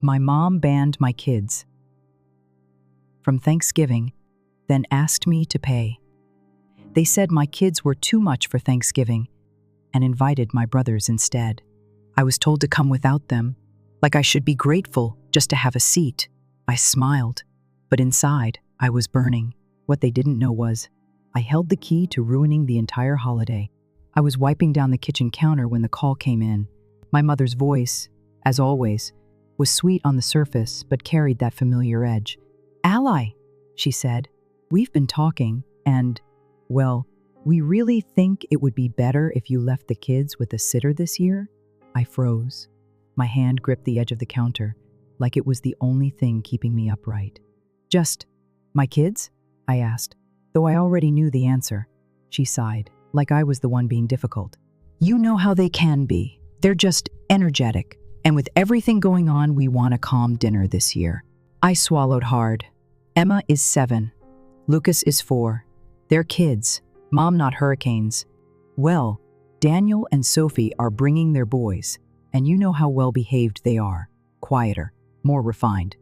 My mom banned my kids from Thanksgiving, then asked me to pay. They said my kids were too much for Thanksgiving and invited my brothers instead. I was told to come without them, like I should be grateful just to have a seat. I smiled, but inside, I was burning. What they didn't know was, I held the key to ruining the entire holiday. I was wiping down the kitchen counter when the call came in. My mother's voice, as always, was sweet on the surface but carried that familiar edge. "Ally," she said, "we've been talking and, well, we really think it would be better if you left the kids with a sitter this year." I froze. My hand gripped the edge of the counter, like it was the only thing keeping me upright. "Just my kids?" I asked, though I already knew the answer. She sighed, like I was the one being difficult. "You know how they can be. They're just energetic. And with everything going on, we want a calm dinner this year." I swallowed hard. Emma is 7. Lucas is 4. They're kids. Mom, not hurricanes. Well, Daniel and Sophie are bringing their boys, and you know how well-behaved they are. Quieter, more refined.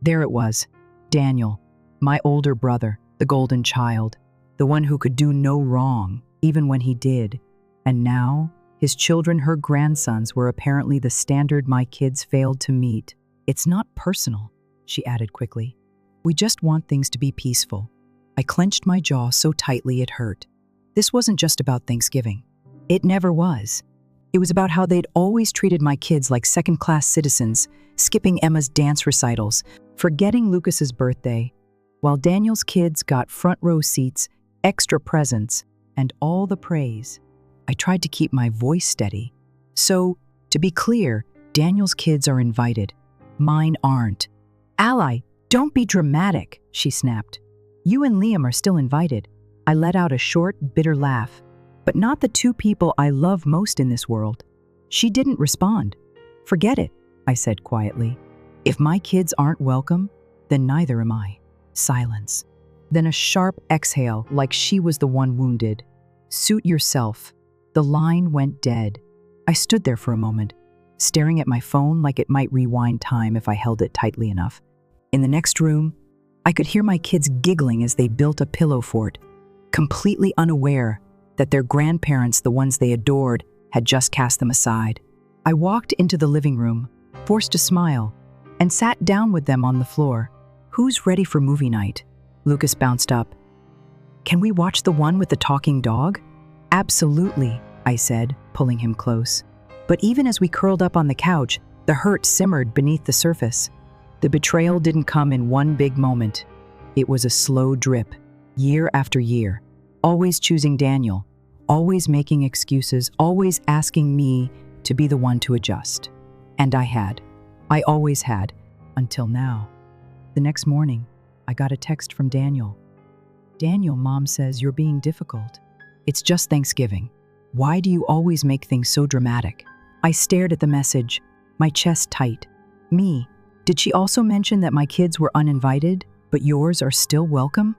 There it was. Daniel, my older brother, the golden child, the one who could do no wrong, even when he did. And now, his children, her grandsons, were apparently the standard my kids failed to meet. "It's not personal," she added quickly. "We just want things to be peaceful." I clenched my jaw so tightly it hurt. This wasn't just about Thanksgiving. It never was. It was about how they'd always treated my kids like second-class citizens, skipping Emma's dance recitals, forgetting Lucas's birthday, while Daniel's kids got front-row seats, extra presents, and all the praise. I tried to keep my voice steady. "So, to be clear, Daniel's kids are invited. Mine aren't." "Ally, don't be dramatic," she snapped. "You and Liam are still invited." I let out a short, bitter laugh. "But not the two people I love most in this world." She didn't respond. "Forget it," I said quietly. "If my kids aren't welcome, then neither am I." Silence. Then a sharp exhale, like she was the one wounded. "Suit yourself." The line went dead. I stood there for a moment, staring at my phone like it might rewind time if I held it tightly enough. In the next room, I could hear my kids giggling as they built a pillow fort, completely unaware that their grandparents, the ones they adored, had just cast them aside. I walked into the living room, forced to smile, and sat down with them on the floor. "Who's ready for movie night?" Lucas bounced up. "Can we watch the one with the talking dog?" "Absolutely," I said, pulling him close. But even as we curled up on the couch, the hurt simmered beneath the surface. The betrayal didn't come in one big moment. It was a slow drip, year after year, always choosing Daniel, always making excuses, always asking me to be the one to adjust. And I had. I always had, until now. The next morning, I got a text from Daniel. "Daniel, Mom says you're being difficult. It's just Thanksgiving. Why do you always make things so dramatic?" I stared at the message, my chest tight. Me? Did she also mention that my kids were uninvited, but yours are still welcome?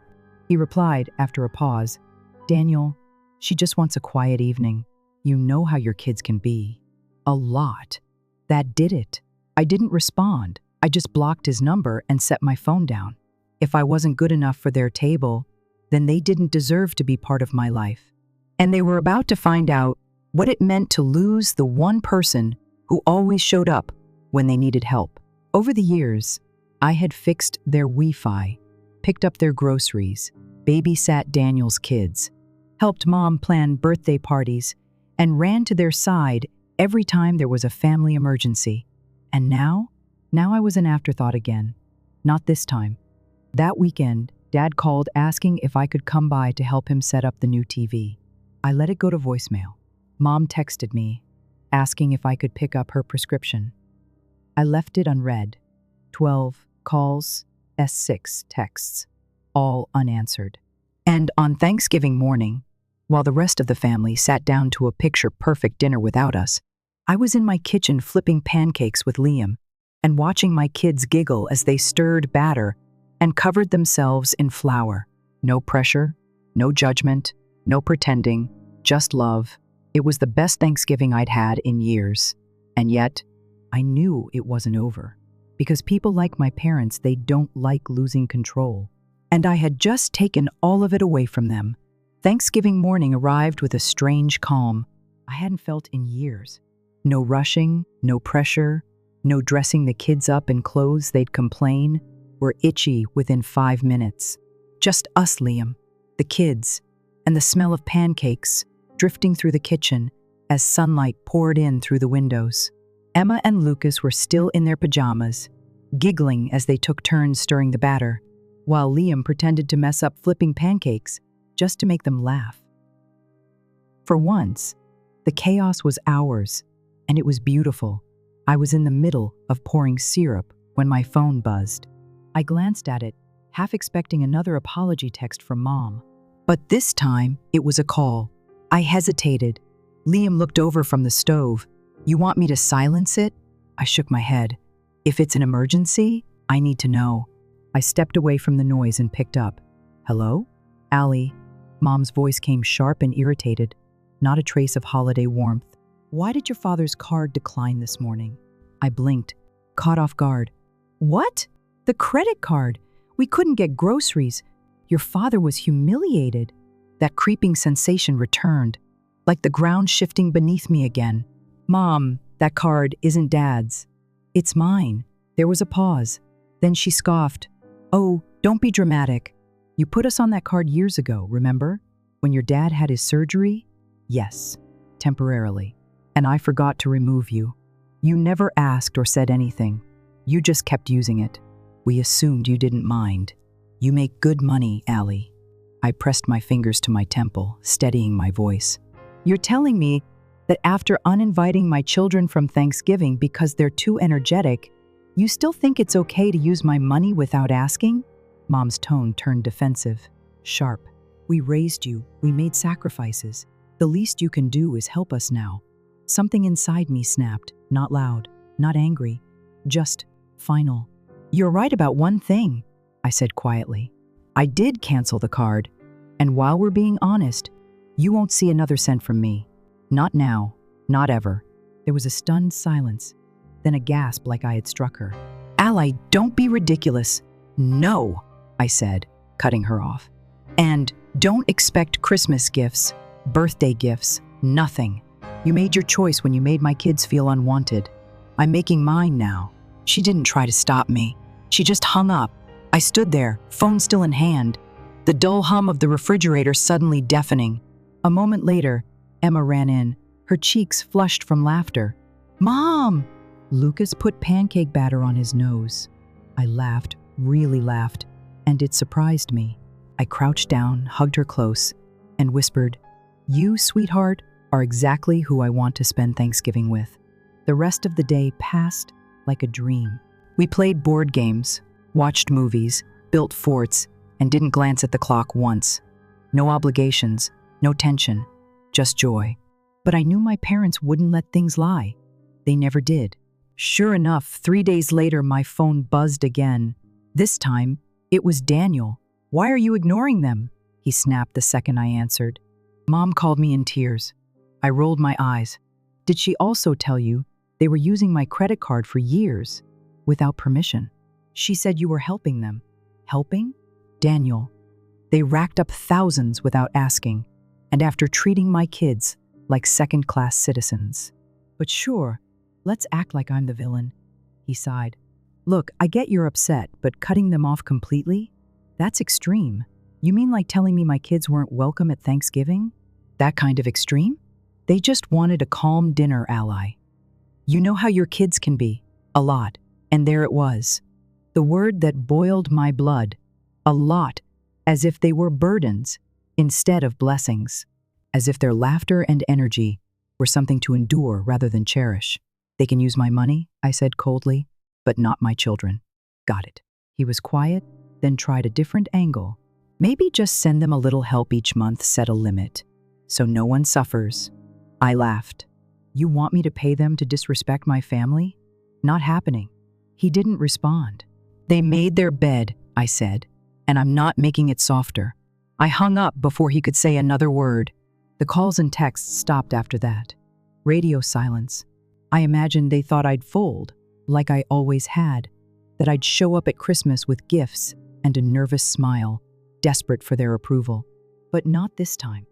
He replied after a pause, "Daniel, she just wants a quiet evening. You know how your kids can be." A lot. That did it. I didn't respond. I just blocked his number and set my phone down. If I wasn't good enough for their table, then they didn't deserve to be part of my life. And they were about to find out what it meant to lose the one person who always showed up when they needed help. Over the years, I had fixed their Wi-Fi, picked up their groceries, babysat Daniel's kids, helped Mom plan birthday parties, and ran to their side every time there was a family emergency. And now I was an afterthought again. Not this time. That weekend, Dad called asking if I could come by to help him set up the new TV. I let it go to voicemail. Mom texted me, asking if I could pick up her prescription. I left it unread. 12 calls, S6 texts, all unanswered. And on Thanksgiving morning, while the rest of the family sat down to a picture-perfect dinner without us, I was in my kitchen flipping pancakes with Liam and watching my kids giggle as they stirred batter and covered themselves in flour. No pressure, no judgment, no pretending, just love. It was the best Thanksgiving I'd had in years. And yet, I knew it wasn't over. because people like my parents, they don't like losing control. And I had just taken all of it away from them. Thanksgiving morning arrived with a strange calm I hadn't felt in years. No rushing, no pressure, no dressing the kids up in clothes they'd complain were itchy within 5 minutes. Just us, Liam, the kids, and the smell of pancakes drifting through the kitchen as sunlight poured in through the windows. Emma and Lucas were still in their pajamas, giggling as they took turns stirring the batter, while Liam pretended to mess up flipping pancakes just to make them laugh. For once, the chaos was ours, and it was beautiful. I was in the middle of pouring syrup when my phone buzzed. I glanced at it, half expecting another apology text from Mom. But this time, it was a call. I hesitated. Liam looked over from the stove. "You want me to silence it?" I shook my head. "If it's an emergency, I need to know." I stepped away from the noise and picked up. "Hello? Allie." Mom's voice came sharp and irritated, not a trace of holiday warmth. "Why did your father's card decline this morning?" I blinked, caught off guard. "What? The credit card? We couldn't get groceries. Your father was humiliated." That creeping sensation returned, like the ground shifting beneath me again. "Mom, that card isn't Dad's. It's mine." There was a pause. Then she scoffed. "Oh, don't be dramatic. You put us on that card years ago, remember? When your dad had his surgery?" "Yes, temporarily. And I forgot to remove you. You never asked or said anything. You just kept using it. We assumed you didn't mind. You make good money, Allie." I pressed my fingers to my temple, steadying my voice. "You're telling me that after uninviting my children from Thanksgiving because they're too energetic, you still think it's okay to use my money without asking?" Mom's tone turned defensive, sharp. "We raised you. We made sacrifices. The least you can do is help us now." Something inside me snapped, not loud, not angry, just final. "You're right about one thing," I said quietly. "I did cancel the card, and while we're being honest, you won't see another cent from me. Not now, not ever." There was a stunned silence, then a gasp like I had struck her. "Ally, don't be ridiculous." "No," I said, cutting her off. "And don't expect Christmas gifts, birthday gifts, nothing. You made your choice when you made my kids feel unwanted. I'm making mine now." She didn't try to stop me. She just hung up. I stood there, phone still in hand, the dull hum of the refrigerator suddenly deafening. A moment later, Emma ran in, her cheeks flushed from laughter. "Mom!" Lucas put pancake batter on his nose. I laughed, really laughed, and it surprised me. I crouched down, hugged her close, and whispered, "You, sweetheart, are exactly who I want to spend Thanksgiving with." The rest of the day passed like a dream. We played board games, watched movies, built forts, and didn't glance at the clock once. No obligations, no tension, just joy. But I knew my parents wouldn't let things lie. They never did. Sure enough, 3 days later, my phone buzzed again. This time, it was Daniel. "Why are you ignoring them?" he snapped the second I answered. Mom called me in tears. I rolled my eyes. "Did she also tell you they were using my credit card for years, without permission? She said you were helping them." "Helping?" "Daniel. They racked up thousands without asking, and after treating my kids like second-class citizens." "But sure, let's act like I'm the villain," he sighed. "Look, I get you're upset, but cutting them off completely? That's extreme. You mean like telling me my kids weren't welcome at Thanksgiving? That kind of extreme? They just wanted a calm dinner, Ally. You know how your kids can be. A lot. And there it was. The word that boiled my blood. A lot. As if they were burdens instead of blessings. As if their laughter and energy were something to endure rather than cherish. "They can use my money," I said coldly, "but not my children." "Got it." He was quiet, then tried a different angle. "Maybe just send them a little help each month, set a limit, so no one suffers." I laughed. "You want me to pay them to disrespect my family? Not happening." He didn't respond. "They made their bed," I said, "and I'm not making it softer." I hung up before he could say another word. The calls and texts stopped after that. Radio silence. I imagined they thought I'd fold, like I always had. that I'd show up at Christmas with gifts and a nervous smile, desperate for their approval. But not this time.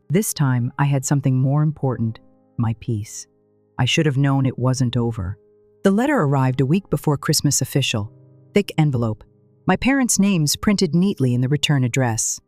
This time, I had something more important, my peace. I should have known it wasn't over. The letter arrived a week before Christmas official. Thick envelope. My parents' names printed neatly in the return address.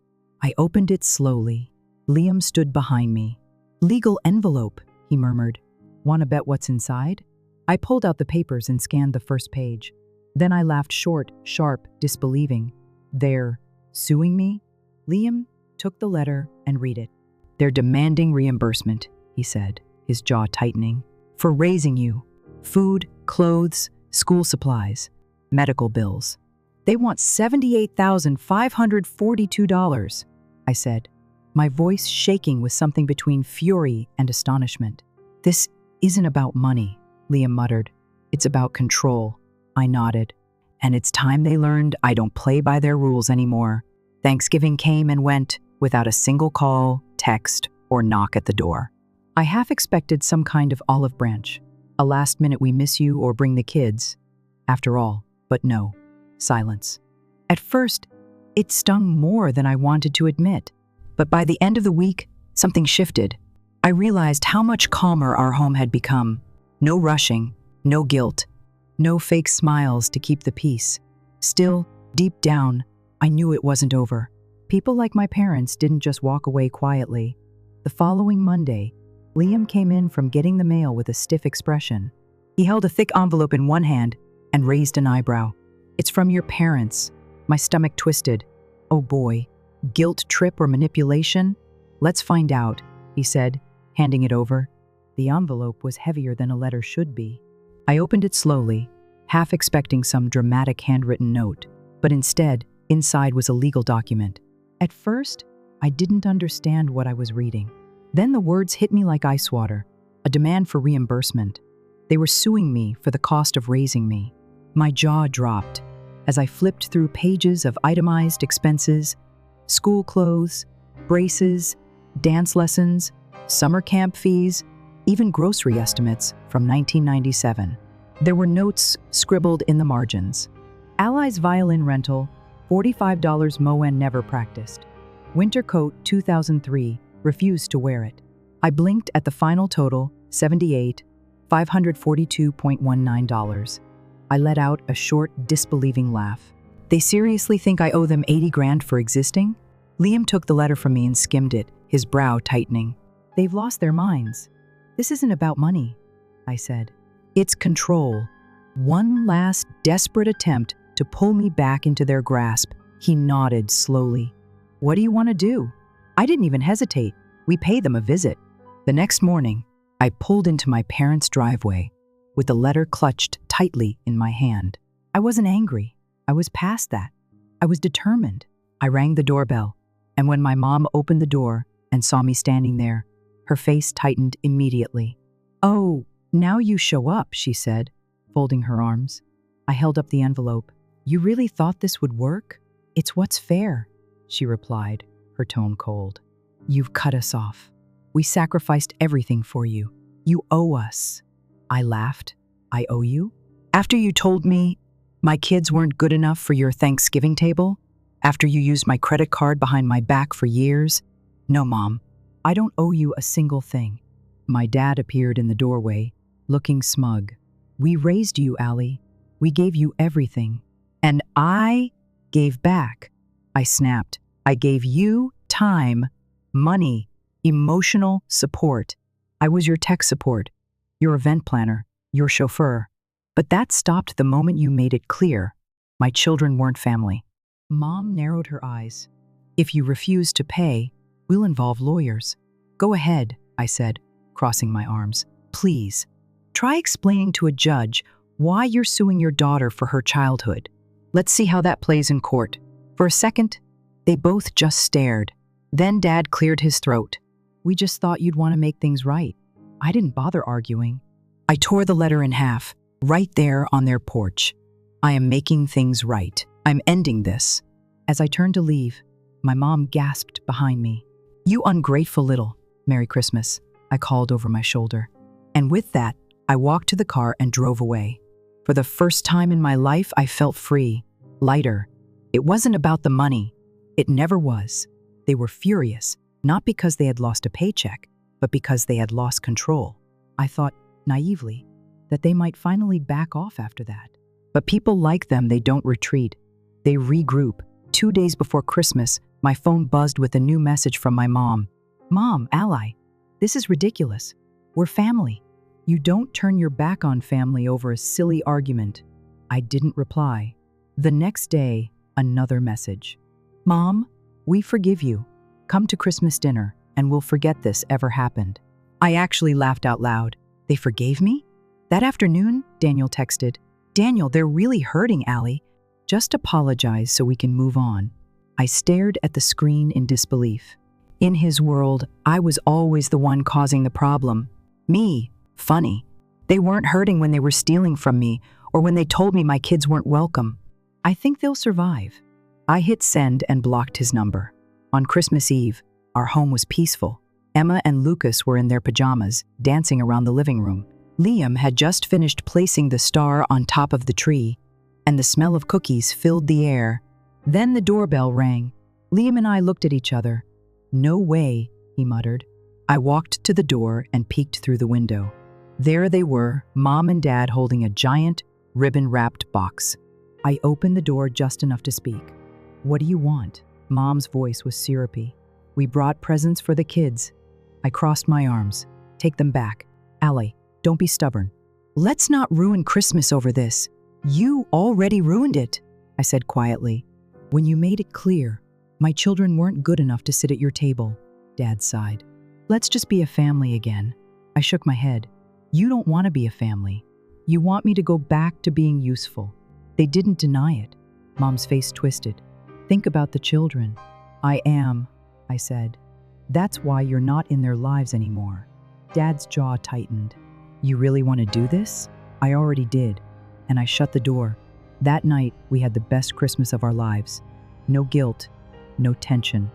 I opened it slowly. Liam stood behind me. "Legal envelope," he murmured. "Want to bet what's inside?" I pulled out the papers and scanned the first page. Then I laughed short, sharp, disbelieving. "They're suing me?" Liam took the letter and read it. "They're demanding reimbursement," he said, his jaw tightening, "for raising you. Food, clothes, school supplies, medical bills. They want $78,542, I said, my voice shaking with something between fury and astonishment. "This isn't about money," Liam muttered. "It's about control." I nodded. "And it's time they learned I don't play by their rules anymore." Thanksgiving came and went without a single call, text, or knock at the door. I half expected some kind of olive branch, a last-minute "we miss you" or "bring the kids." After all, but no, silence. At first, it stung more than I wanted to admit. But by the end of the week, something shifted. I realized how much calmer our home had become. No rushing, no guilt, no fake smiles to keep the peace. Still, deep down, I knew it wasn't over. People like my parents didn't just walk away quietly. The following Monday, Liam came in from getting the mail with a stiff expression. He held a thick envelope in one hand and raised an eyebrow. "It's from your parents." My stomach twisted. Oh boy, guilt trip or manipulation? "Let's find out," he said, handing it over. The envelope was heavier than a letter should be. I opened it slowly, half expecting some dramatic handwritten note, but instead, inside was a legal document. At first, I didn't understand what I was reading. Then the words hit me like ice water, a demand for reimbursement. They were suing me for the cost of raising me. My jaw dropped as I flipped through pages of itemized expenses, school clothes, braces, dance lessons, summer camp fees, even grocery estimates from 1997. There were notes scribbled in the margins. Ally's violin rental, $45 Moen never practiced. Winter coat 2003, refused to wear it. I blinked at the final total, $78,542.19. I let out a short, disbelieving laugh. They seriously think I owe them 80 grand for existing? Liam took the letter from me and skimmed it, his brow tightening. They've lost their minds. This isn't about money, I said. It's control. One last desperate attempt to pull me back into their grasp. He nodded slowly. What do you want to do? I didn't even hesitate. We pay them a visit. The next morning, I pulled into my parents' driveway with the letter clutched tightly in my hand. I wasn't angry. I was past that. I was determined. I rang the doorbell, and when my mom opened the door and saw me standing there, her face tightened immediately. "Oh, now you show up," she said, folding her arms. I held up the envelope. "You really thought this would work?" "It's what's fair," she replied, her tone cold. "You've cut us off. We sacrificed everything for you. You owe us." I laughed. "I owe you? After you told me my kids weren't good enough for your Thanksgiving table? After you used my credit card behind my back for years? No, Mom, I don't owe you a single thing." My dad appeared in the doorway, looking smug. "We raised you, Allie. We gave you everything. And I gave back." I snapped. "I gave you time, money, emotional support. I was your tech support, your event planner, your chauffeur. But that stopped the moment you made it clear my children weren't family." Mom narrowed her eyes. "If you refuse to pay, we'll involve lawyers." "Go ahead," I said, crossing my arms. "Please, try explaining to a judge why you're suing your daughter for her childhood. Let's see how that plays in court." For a second, they both just stared. Then Dad cleared his throat. "We just thought you'd want to make things right." I didn't bother arguing. I tore the letter in half, right there on their porch. "I am making things right. I'm ending this." As I turned to leave, my mom gasped behind me. "You ungrateful little Merry Christmas," I called over my shoulder. And with that, I walked to the car and drove away. For the first time in my life, I felt free, lighter. It wasn't about the money. It never was. They were furious, not because they had lost a paycheck, but because they had lost control. I thought, naively, that they might finally back off after that. But people like them, they don't retreat. They regroup. 2 days before Christmas, my phone buzzed with a new message from my mom. "Mom, ally, this is ridiculous. We're family. You don't turn your back on family over a silly argument." I didn't reply. The next day, another message. "Mom, we forgive you. Come to Christmas dinner, and we'll forget this ever happened." I actually laughed out loud. They forgave me? That afternoon, Daniel texted, "Daniel, they're really hurting, Allie. Just apologize so we can move on." I stared at the screen in disbelief. In his world, I was always the one causing the problem. Me, funny. They weren't hurting when they were stealing from me or when they told me my kids weren't welcome. I think they'll survive. I hit send and blocked his number. On Christmas Eve, our home was peaceful. Emma and Lucas were in their pajamas, dancing around the living room. Liam had just finished placing the star on top of the tree, and the smell of cookies filled the air. Then the doorbell rang. Liam and I looked at each other. "No way," he muttered. I walked to the door and peeked through the window. There they were, Mom and Dad holding a giant, ribbon-wrapped box. I opened the door just enough to speak. "What do you want?" Mom's voice was syrupy. "We brought presents for the kids." I crossed my arms. "Take them back. Allie, don't be stubborn. Let's not ruin Christmas over this. You already ruined it," I said quietly. "When you made it clear, my children weren't good enough to sit at your table," Dad sighed. "Let's just be a family again." I shook my head. "You don't want to be a family. You want me to go back to being useful." They didn't deny it. Mom's face twisted. "Think about the children." "I am," I said. "That's why you're not in their lives anymore." Dad's jaw tightened. "You really want to do this?" "I already did." And I shut the door. That night, we had the best Christmas of our lives. No guilt, no tension.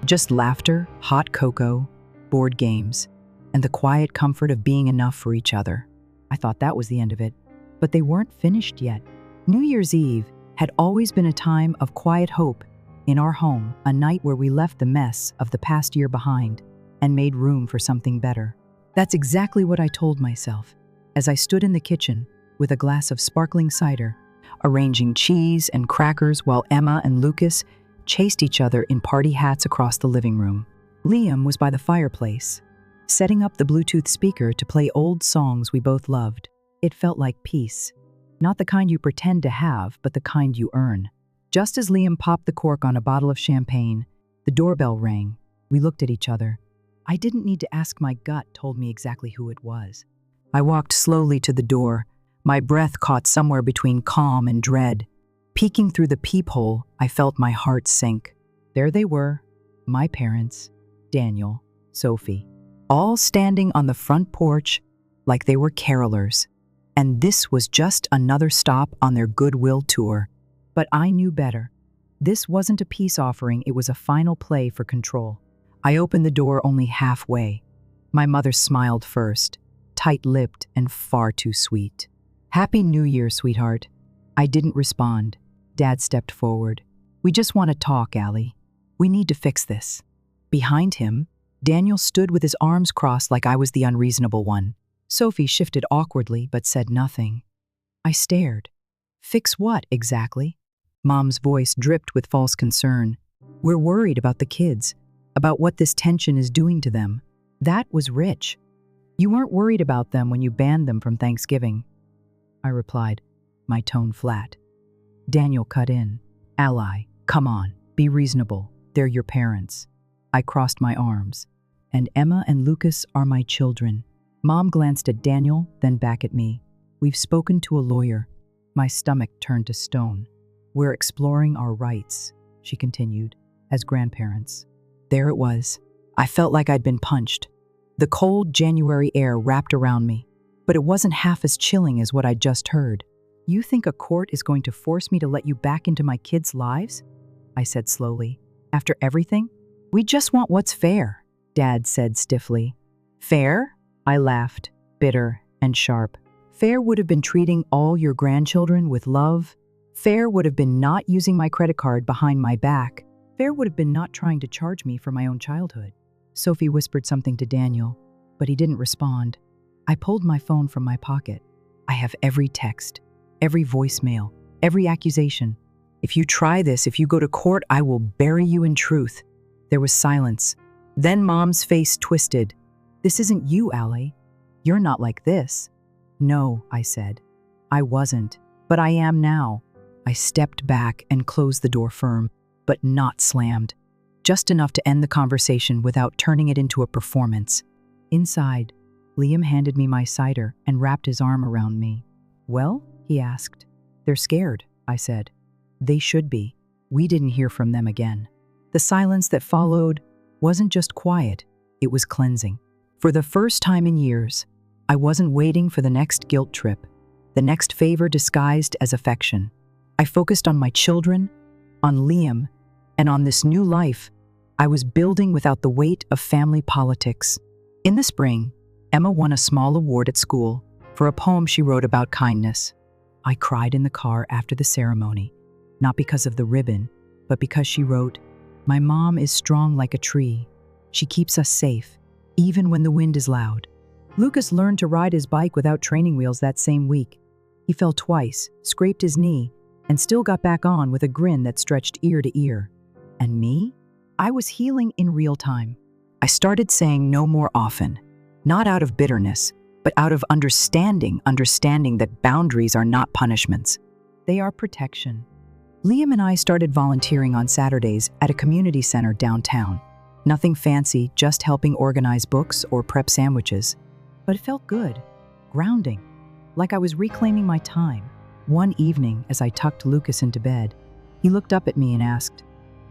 Just laughter, hot cocoa, board games, and the quiet comfort of being enough for each other. I thought that was the end of it. But they weren't finished yet. New Year's Eve had always been a time of quiet hope in our home, a night where we left the mess of the past year behind and made room for something better. That's exactly what I told myself as I stood in the kitchen with a glass of sparkling cider, arranging cheese and crackers while Emma and Lucas chased each other in party hats across the living room. Liam was by the fireplace, setting up the Bluetooth speaker to play old songs we both loved. It felt like peace. Not the kind you pretend to have, but the kind you earn. Just as Liam popped the cork on a bottle of champagne, the doorbell rang. We looked at each other. I didn't need to ask, my gut told me exactly who it was. I walked slowly to the door, my breath caught somewhere between calm and dread. Peeking through the peephole, I felt my heart sink. There they were, my parents, Daniel, Sophie, all standing on the front porch like they were carolers. And this was just another stop on their goodwill tour. But I knew better. This wasn't a peace offering, it was a final play for control. I opened the door only halfway. My mother smiled first, tight-lipped and far too sweet. "Happy New Year, sweetheart." I didn't respond. Dad stepped forward. "We just want to talk, Allie. We need to fix this." Behind him, Daniel stood with his arms crossed like I was the unreasonable one. Sophie shifted awkwardly but said nothing. I stared. "Fix what, exactly?" Mom's voice dripped with false concern. "We're worried about the kids, about what this tension is doing to them." That was rich. "You weren't worried about them when you banned them from Thanksgiving," I replied, my tone flat. Daniel cut in. "Ally, come on, be reasonable. They're your parents." I crossed my arms. "And Emma and Lucas are my children." Mom glanced at Daniel, then back at me. "We've spoken to a lawyer." My stomach turned to stone. "We're exploring our rights," she continued, "as grandparents." There it was. I felt like I'd been punched. The cold January air wrapped around me, but it wasn't half as chilling as what I'd just heard. "You think a court is going to force me to let you back into my kids' lives?" I said slowly. "After everything? We just want what's fair," Dad said stiffly. "Fair?" I laughed, bitter and sharp. Fair would have been treating all your grandchildren with love. Fair would have been not using my credit card behind my back. Fair would have been not trying to charge me for my own childhood. Sophie whispered something to Daniel, but he didn't respond. I pulled my phone from my pocket. I have every text, every voicemail, every accusation. If you try this, if you go to court, I will bury you in truth. There was silence. Then Mom's face twisted. This isn't you, Allie. You're not like this. No, I said. I wasn't, but I am now. I stepped back and closed the door firm, but not slammed. Just enough to end the conversation without turning it into a performance. Inside, Liam handed me my cider and wrapped his arm around me. Well, he asked. They're scared, I said. They should be. We didn't hear from them again. The silence that followed wasn't just quiet, it was cleansing. For the first time in years, I wasn't waiting for the next guilt trip, the next favor disguised as affection. I focused on my children, on Liam, and on this new life I was building without the weight of family politics. In the spring, Emma won a small award at school for a poem she wrote about kindness. I cried in the car after the ceremony, not because of the ribbon, but because she wrote, "My mom is strong like a tree. She keeps us safe, even when the wind is loud." Lucas learned to ride his bike without training wheels that same week. He fell twice, scraped his knee, and still got back on with a grin that stretched ear to ear. And me? I was healing in real time. I started saying no more often, not out of bitterness, but out of understanding that boundaries are not punishments. They are protection. Liam and I started volunteering on Saturdays at a community center downtown. Nothing fancy, just helping organize books or prep sandwiches. But it felt good, grounding, like I was reclaiming my time. One evening, as I tucked Lucas into bed, he looked up at me and asked,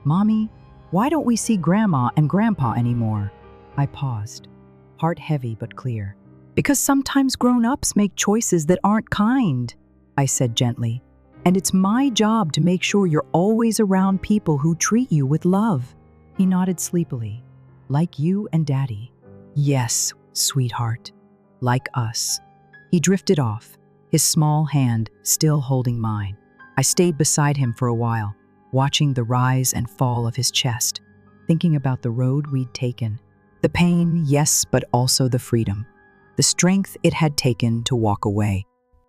"Mommy, why don't we see Grandma and Grandpa anymore?" I paused, heart heavy but clear. "Because sometimes grown-ups make choices that aren't kind," I said gently. "And it's my job to make sure you're always around people who treat you with love." He nodded sleepily. "Like you and Daddy." "Yes, sweetheart. Like us." He drifted off, his small hand still holding mine. I stayed beside him for a while, watching the rise and fall of his chest, thinking about the road we'd taken. The pain, yes, but also the freedom. The strength it had taken to walk away.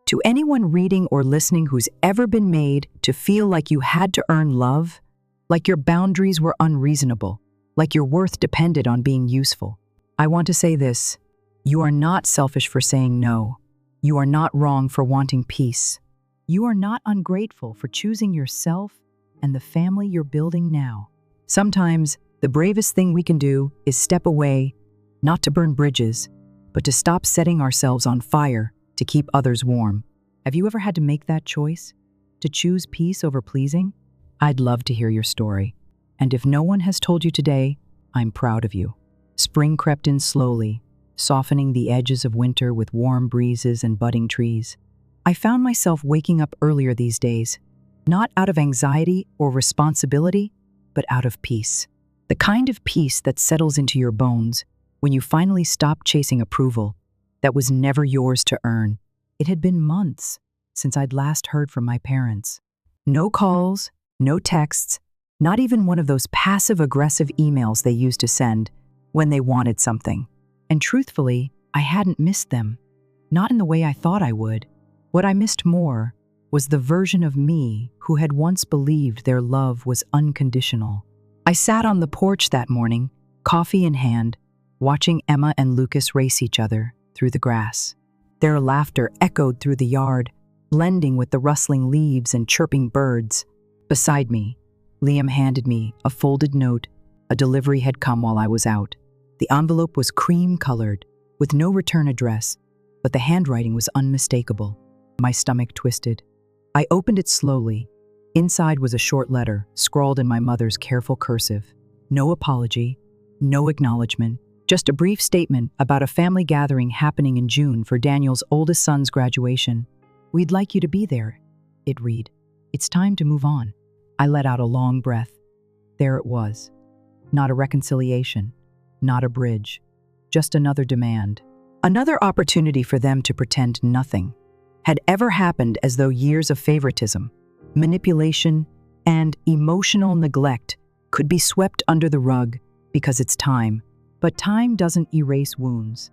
To anyone reading or listening who's ever been made to feel like you had to earn love, like your boundaries were unreasonable, like your worth depended on being useful, I want to say this: you are not selfish for saying no. You are not wrong for wanting peace. You are not ungrateful for choosing yourself and the family you're building now. Sometimes, the bravest thing we can do is step away, not to burn bridges, but to stop setting ourselves on fire to keep others warm. Have you ever had to make that choice? To choose peace over pleasing? I'd love to hear your story. And if no one has told you today, I'm proud of you. Spring crept in slowly, softening the edges of winter with warm breezes and budding trees. I found myself waking up earlier these days, not out of anxiety or responsibility, but out of peace. The kind of peace that settles into your bones when you finally stop chasing approval that was never yours to earn. It had been months since I'd last heard from my parents. No calls, no texts, not even one of those passive-aggressive emails they used to send when they wanted something. And truthfully, I hadn't missed them, not in the way I thought I would. What I missed more was the version of me who had once believed their love was unconditional. I sat on the porch that morning, coffee in hand, watching Emma and Lucas race each other through the grass. Their laughter echoed through the yard, blending with the rustling leaves and chirping birds. Beside me, Liam handed me a folded note. A delivery had come while I was out. The envelope was cream-colored, with no return address, but the handwriting was unmistakable. My stomach twisted. I opened it slowly. Inside was a short letter, scrawled in my mother's careful cursive. No apology, no acknowledgement, just a brief statement about a family gathering happening in June for Daniel's oldest son's graduation. "We'd like you to be there," it read. "It's time to move on." I let out a long breath. There it was. Not a reconciliation, not a bridge, just another demand. Another opportunity for them to pretend nothing. had ever happened as though years of favoritism, manipulation, and emotional neglect could be swept under the rug because it's time. But time doesn't erase wounds.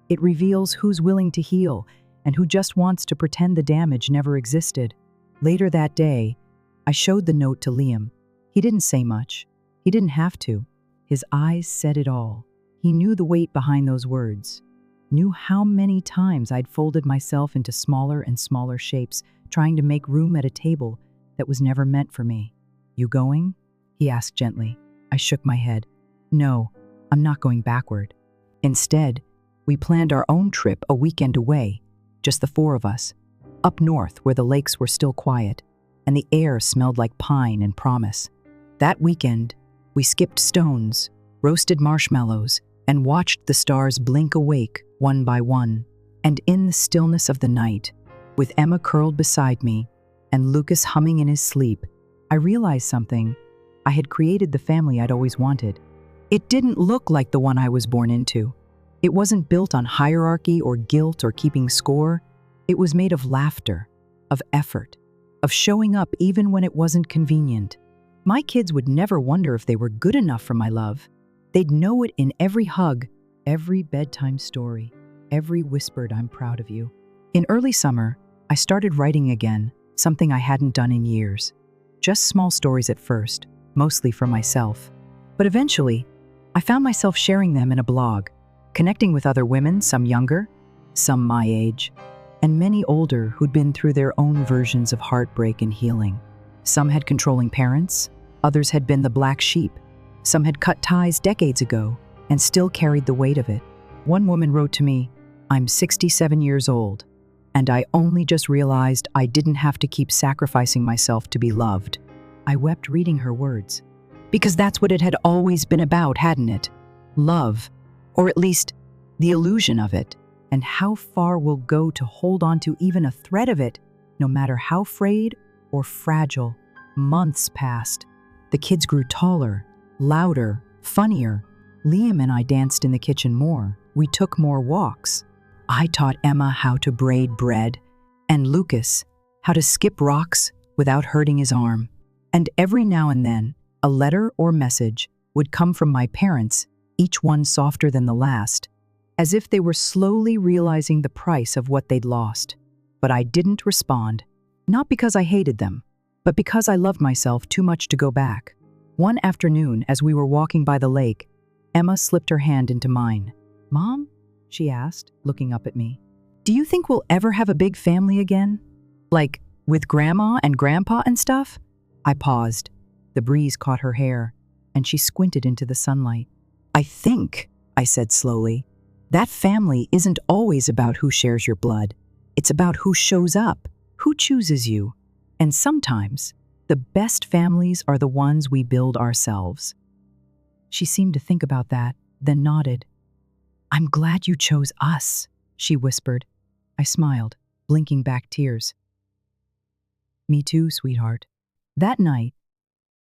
It reveals who's willing to heal and who just wants to pretend the damage never existed. Later that day, I showed the note to Liam. He didn't say much. He didn't have to. His eyes said it all. He knew the weight behind those words, knew how many times I'd folded myself into smaller and smaller shapes, trying to make room at a table that was never meant for me. "You going?" he asked gently. I shook my head. "No, I'm not going backward." Instead, we planned our own trip a weekend away, just the four of us, up north where the lakes were still quiet and the air smelled like pine and promise. That weekend, we skipped stones, roasted marshmallows, and watched the stars blink awake one by one. And in the stillness of the night, with Emma curled beside me and Lucas humming in his sleep, I realized something. I had created the family I'd always wanted. It didn't look like the one I was born into. It wasn't built on hierarchy or guilt or keeping score. It was made of laughter, of effort, of showing up even when it wasn't convenient. My kids would never wonder if they were good enough for my love. They'd know it in every hug, every bedtime story, every whispered "I'm proud of you." In early summer, I started writing again, something I hadn't done in years. Just small stories at first, mostly for myself. But eventually, I found myself sharing them in a blog, connecting with other women, some younger, some my age, and many older who'd been through their own versions of heartbreak and healing. Some had controlling parents, others had been the black sheep. Some had cut ties decades ago and still carried the weight of it. One woman wrote to me, "I'm 67 years old, and I only just realized I didn't have to keep sacrificing myself to be loved." I wept reading her words. Because that's what it had always been about, hadn't it? Love, or at least the illusion of it, and how far we'll go to hold on to even a thread of it, no matter how frayed or fragile. Months passed. The kids grew taller, louder, funnier. Liam and I danced in the kitchen more. We took more walks. I taught Emma how to braid bread, and Lucas how to skip rocks without hurting his arm. And every now and then, a letter or message would come from my parents, each one softer than the last, as if they were slowly realizing the price of what they'd lost. But I didn't respond, not because I hated them, but because I loved myself too much to go back. One afternoon, as we were walking by the lake, Emma slipped her hand into mine. "Mom?" she asked, looking up at me. "Do you think we'll ever have a big family again? Like, with Grandma and Grandpa and stuff?" I paused. The breeze caught her hair, and she squinted into the sunlight. "I think," I said slowly, "that family isn't always about who shares your blood. It's about who shows up, who chooses you. And sometimes, the best families are the ones we build ourselves." She seemed to think about that, then nodded. "I'm glad you chose us," she whispered. I smiled, blinking back tears. "Me too, sweetheart." That night,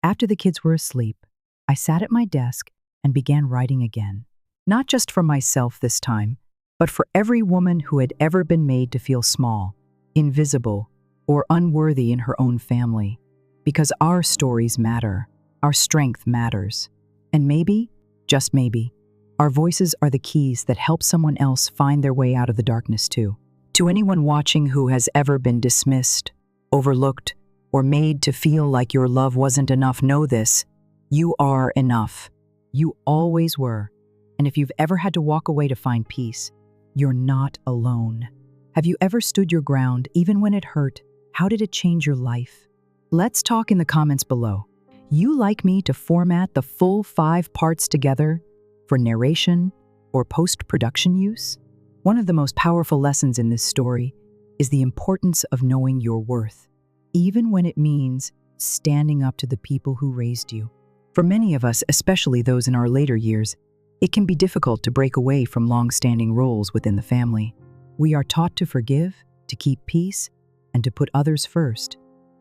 after the kids were asleep, I sat at my desk and began writing again. Not just for myself this time, but for every woman who had ever been made to feel small, invisible, or unworthy in her own family. Because our stories matter, our strength matters. And maybe, just maybe, our voices are the keys that help someone else find their way out of the darkness too. To anyone watching who has ever been dismissed, overlooked, or made to feel like your love wasn't enough, know this: you are enough. You always were. And if you've ever had to walk away to find peace, you're not alone. Have you ever stood your ground even when it hurt? How did it change your life? Let's talk in the comments below. You like me to format the full 5 parts together for narration or post-production use? One of the most powerful lessons in this story is the importance of knowing your worth, even when it means standing up to the people who raised you. For many of us, especially those in our later years, it can be difficult to break away from long-standing roles within the family. We are taught to forgive, to keep peace, and to put others first,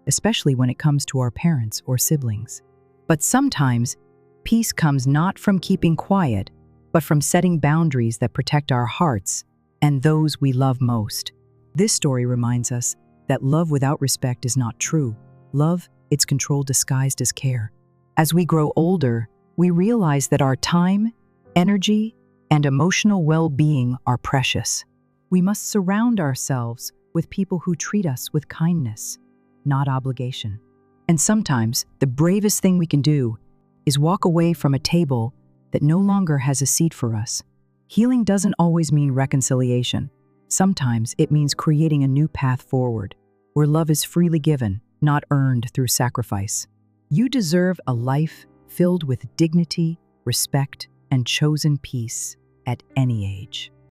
especially when it comes to our parents or siblings. But sometimes, peace comes not from keeping quiet, but from setting boundaries that protect our hearts and those we love most. This story reminds us that love without respect is not true. Love, it's control disguised as care. As we grow older, we realize that our time, energy, and emotional well-being are precious. We must surround ourselves with people who treat us with kindness, not obligation. And sometimes, the bravest thing we can do is walk away from a table that no longer has a seat for us. Healing doesn't always mean reconciliation. Sometimes it means creating a new path forward, where love is freely given, not earned through sacrifice. You deserve a life filled with dignity, respect, and chosen peace at any age.